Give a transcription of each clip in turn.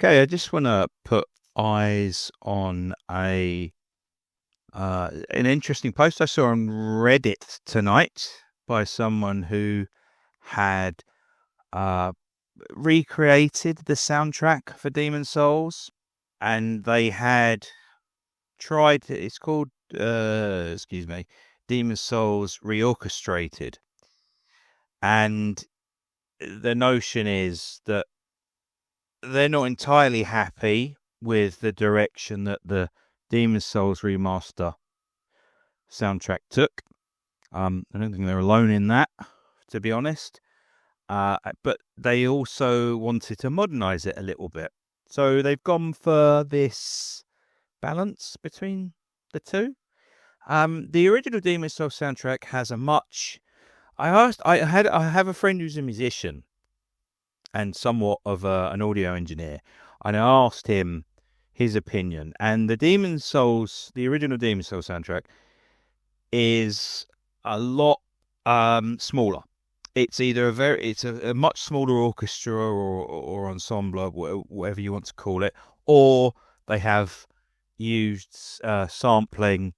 Okay, I just want to put eyes on an interesting post I saw on Reddit tonight by someone who had recreated the soundtrack for Demon Souls, and they had tried. It's called Demon Souls Reorchestrated, and the notion is that they're not entirely happy with the direction that the Demon Souls remaster soundtrack took. I don't think they're alone in that, to be honest. But they also wanted to modernize it a little bit. So they've gone for this balance between the two. The original Demon Souls soundtrack has a much... I have a friend who's a musician and somewhat of an audio engineer, and I asked him his opinion. And the original Demon Souls soundtrack is a lot smaller. It's either a much smaller orchestra or ensemble, whatever you want to call it, or they have used sampling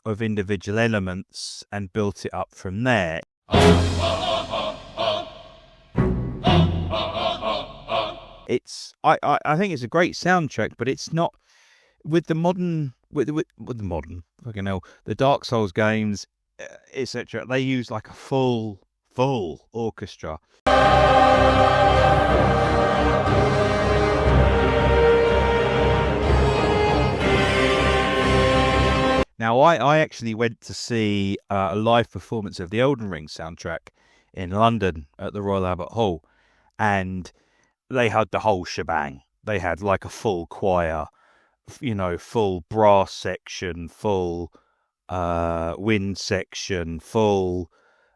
of individual elements and built it up from there. I think it's a great soundtrack, but it's not with the Dark Souls games, etc. They use like a full orchestra. Now, I actually went to see a live performance of the Elden Ring soundtrack in London at the Royal Albert Hall, and they had the whole shebang. They had like a full choir, full brass section, full wind section, full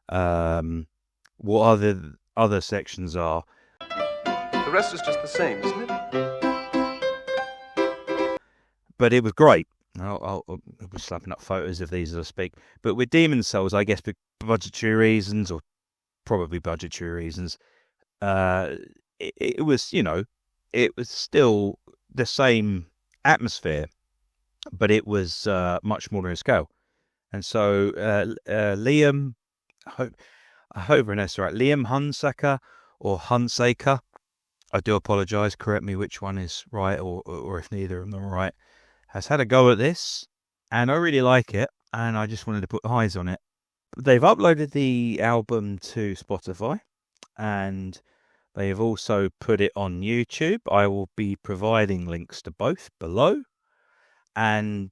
what other sections are. The rest is just the same, isn't it? But it was great. I'll be slapping up photos of these as I speak. But with Demon Souls, I guess for budgetary reasons, or probably budgetary reasons, it was, it was still the same atmosphere, but it was much smaller in scale. And so Liam, I hope I pronounced it right, Liam Hunsaker or Hunsaker, I do apologise, correct me which one is right, or if neither of them are right, has had a go at this, and I really like it, and I just wanted to put eyes on it. They've uploaded the album to Spotify, and they have also put it on YouTube. I will be providing links to both below, and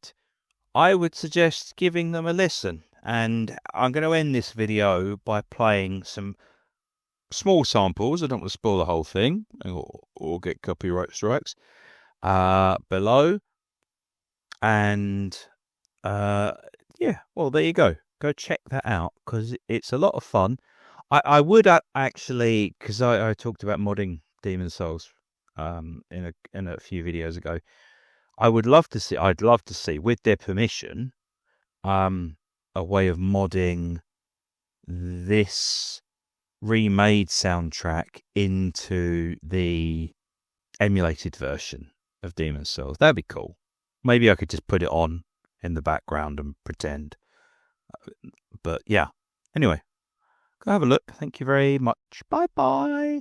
I would suggest giving them a listen. And I'm going to end this video by playing some small samples. I don't want to spoil the whole thing or get copyright strikes below. And well, there you go. Go check that out, because it's a lot of fun. I would actually, because I talked about modding Demon Souls in a few videos ago. I'd love to see, with their permission, a way of modding this remade soundtrack into the emulated version of Demon Souls. That'd be cool. Maybe I could just put it on in the background and pretend. But yeah. Anyway, go have a look. Thank you very much. Bye bye.